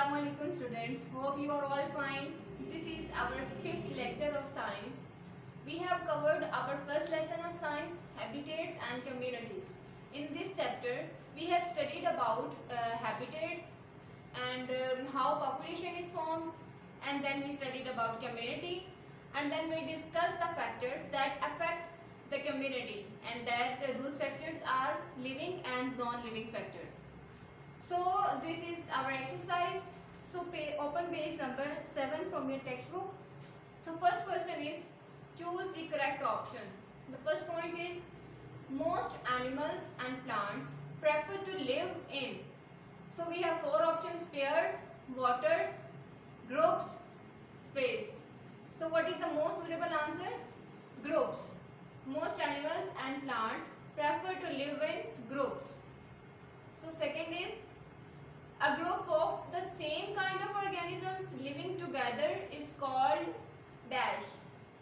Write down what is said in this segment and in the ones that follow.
Assalamualaikum students. Hope you are all fine. This is our fifth lecture of science. We have covered our first lesson of science, habitats and communities. In this chapter, we have studied about habitats and how population is formed, and then we studied about community, and then we discussed the factors that affect the community, and that those factors are living and non-living factors. So this is our exercise. So open page number 7 from your textbook. So first question is choose the correct option. The first point is most animals and plants prefer to live in. So we have four options: pairs, waters, groups, space. So what is the most suitable answer? Groups. Most animals and plants prefer to live in groups. So second is a group of the same kind of organisms living together is called dash.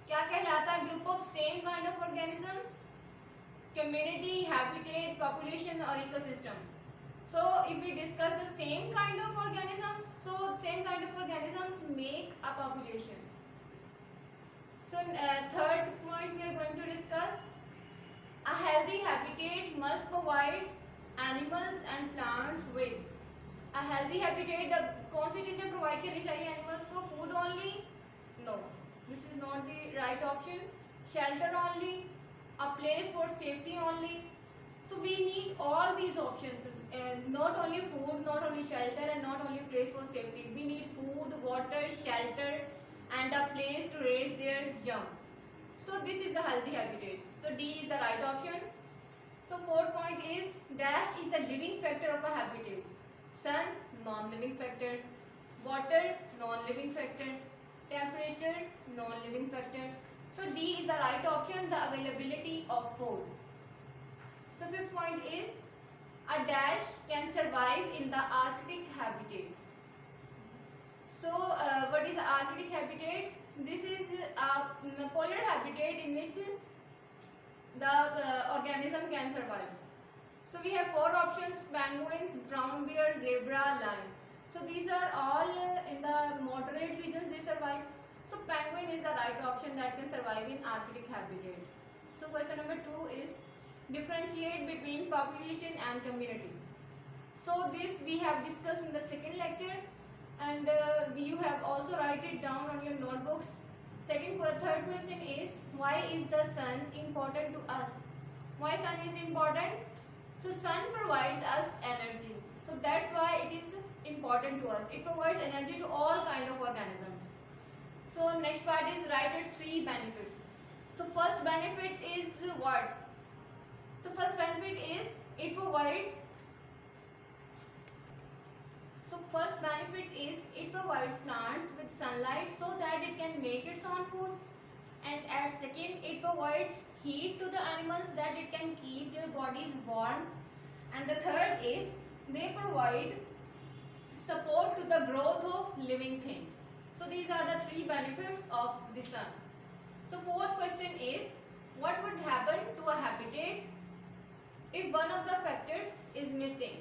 क्या कहलाता है group of same kind of organisms? Community, habitat, population or ecosystem. So if we discuss the same kind of organisms, so same kind of organisms make a population. So third point we are going to discuss, a healthy habitat must provide animals and plants with. A healthy habitat कौन सी चीजें provide करनी चाहिए animals को? Food only? No, this is not the right option. Shelter only? a place for safety only? So we need all these options, not only food, not only shelter and not only place for safety. We need food, water, shelter and a place to raise their young. So this is the healthy habitat. So D is the right option. So fourth point is dash is a living factor of a habitat. Sun, non-living factor. Water, non-living factor. Temperature, non-living factor. So D is the right option, the availability of food. So fifth point is a dash can survive in the Arctic habitat. So what is Arctic habitat? This is a polar habitat in which the organism can survive. So we have four options: penguins, brown bear, zebra, lion. So these are all in the moderate regions they survive. So penguin is the right option that can survive in Arctic habitat. So question number 2 is differentiate between population and community. So this we have discussed in the second lecture, and you have also write it down on your notebooks. Third question is why is the sun important to us? Why sun is important? So sun provides us energy. So that's why it is important to us. It provides energy to all kind of organisms. So next part is write its 3 benefits. So first benefit is what? So first benefit is it provides. So first benefit is it provides plants with sunlight so that it can make its own food. And at second, it provides heat to the animals that it can keep their bodies warm. And the third is they provide support to the growth of living things. So these are the 3 benefits of the sun. So fourth question is what would happen to a habitat if one of the factor is missing?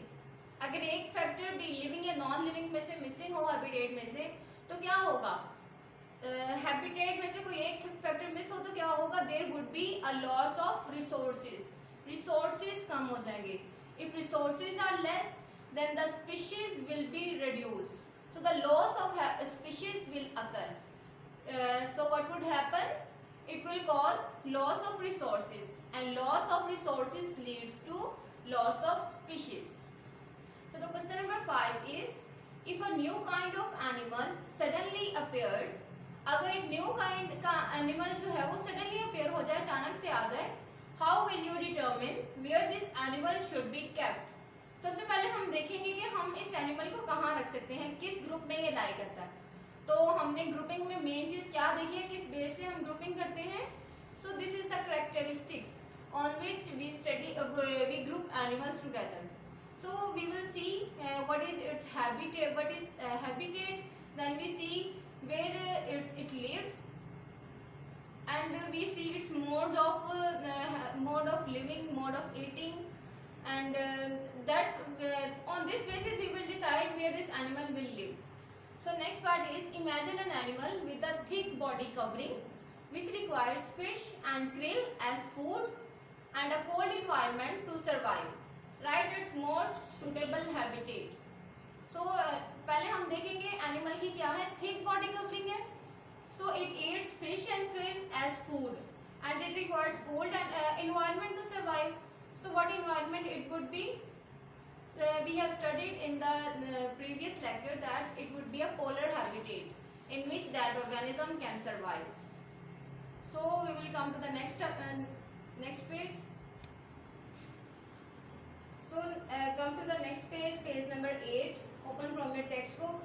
अगर एक factor भी living या non living में से missing हो habitat में से तो क्या होगा? हैबिटेट में से कोई एक फैक्टर मिस हो तो क्या होगा? There would be a loss of resources. Resources कम हो जाएंगे. If resources are less then the species will be reduce. So the loss of species will occur. So what would happen? It will cause loss of resources, and loss of resources leads to loss of species. So the question number 5 is if a new kind of animal suddenly appears. अगर एक new kind का animal जो है वो suddenly appear हो जाए, अचानक से आ जाए, how will you determine where this animal should be kept? सबसे पहले हम देखेंगे कि हम इस एनिमल को कहाँ रख सकते हैं, किस ग्रुप में ये लाई करता है. तो हमने ग्रुपिंग में मेन चीज क्या देखी है, किस बेस पे हम ग्रुपिंग करते हैं. So this is the characteristics on which we study we group animals together. So we will see what is its habitat, what is habitat, then we see where it lives, and we see its mode of living, mode of eating, and that's on this basis we will decide where this animal will live. So next part is imagine an animal with a thick body covering which requires fish and krill as food and a cold environment to survive. Write its most suitable habitat. So पहले हम देखेंगे animal की क्या है, thick body covering है. So it eats fish and krill as food and it requires cold environment to survive. So what environment it would be? We have studied in the previous lecture that it would be a polar habitat in which that organism can survive. So we will come to the next page. So come to the next page, page number 8. Open from your textbook.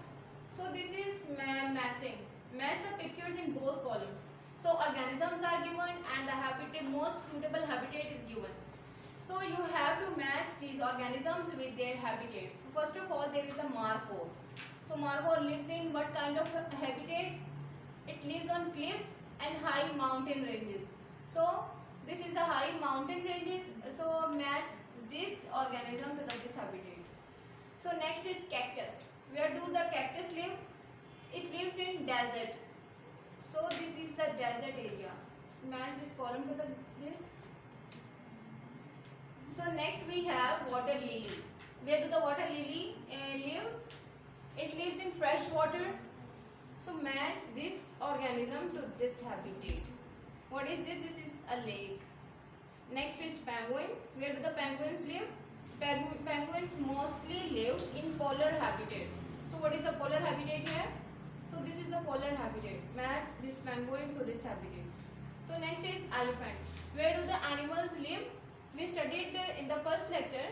So this is matching. Match the pictures in both columns. So organisms are given and the habitat, most suitable habitat is given. So you have to match these organisms with their habitats. First of all, there is a markhor. So markhor lives in what kind of habitat? It lives on cliffs and high mountain ranges. So this is a high mountain ranges. So match this organism to this habitat. So next is cactus. Where do the cactus live? It lives in desert. So this is the desert area. Match this column to this. So next we have water lily. Where do the water lily live? It lives in fresh water. So match this organism to this habitat. What is this? This is a lake. Next is penguin. Where do the penguins live? Penguins mostly live in polar habitats. So what is the polar habitat here? So this is the polar habitat. Match this penguin to this habitat. So next is elephant. Where do the animals live? We studied in the first lecture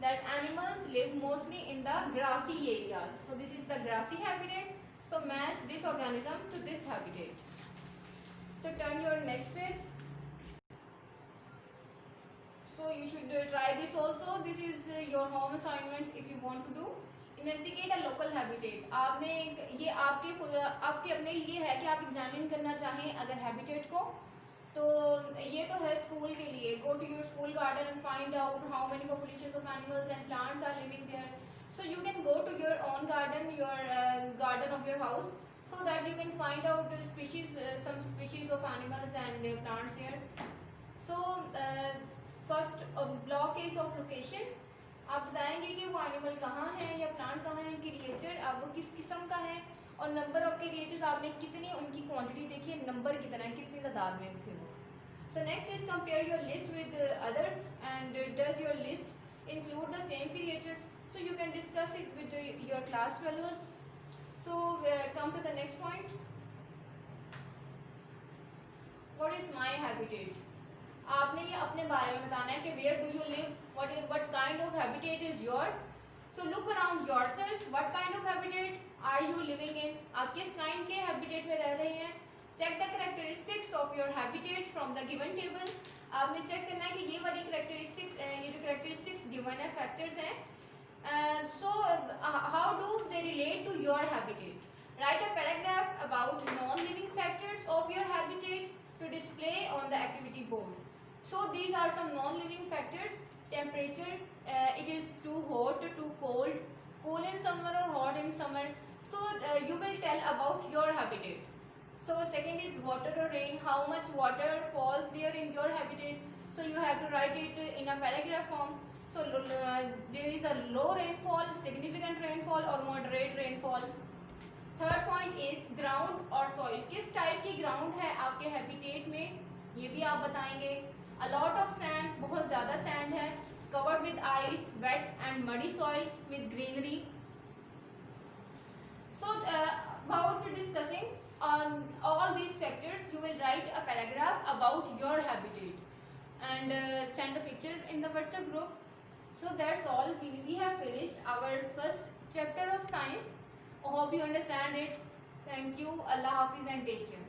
that animals live mostly in the grassy areas. So this is the grassy habitat. So match this organism to this habitat. So turn your next page. So you should try this also. This is your home assignment if you want to do. Investigate a local habitat. आपने ये आपके अपने लिए है कि आप examine करना चाहें अगर हैबिटेट को, तो ये तो है स्कूल के लिए. Go to your school garden and find out how many populations of animals and plants are living there. So you can go to your own garden, your garden of your house, so that you can find out some species of animals and plants here. So first block is of location. आप बताएंगे कि वो animal कहाँ है या plant कहाँ है, creature अब वो किस किस्म का है, और नंबर ऑफ क्रिएचर्स आपने कितनी उनकी क्वांटिटी देखी है, नंबर कितना है, कितनी तादाद में थे वो. So next is compare your list with others and does your list include the same creatures? So you can discuss it with your class fellows. So come to the next point. What is my habitat? आपने ये अपने बारे में बताना है कि where do you live, what kind of habitat is yours. So look around yourself. What kind of habitat are you living in? आप किस kind के habitat में रह रहे हैं? Check the characteristics of your habitat from the given table. आपने check करना है कि ये वाली characteristics, ये जो characteristics given है, factors हैं. So how do they relate to your habitat? Write a paragraph about non-living factors of your habitat to display on the activity board. So these are some non-living factors. Temperature, it is too hot, too cold, cool in summer or hot in summer. So you will tell about your habitat. So second is water or rain, how much water falls there in your habitat. So you have to write it in a paragraph form. So there is a low rainfall, significant rainfall or moderate rainfall. Third point is ground or soil. किस type की ground है आपके habitat में, ये भी आप बताएंगे. A lot of sand, बहुत ज़्यादा sand है. Covered with ice, wet and muddy soil with greenery. So about discussing on all these factors, you will write a paragraph about your habitat and send a picture in the WhatsApp group. So that's all. We have finished our first chapter of science. Hope you understand it. Thank you. Allah Hafiz and take care.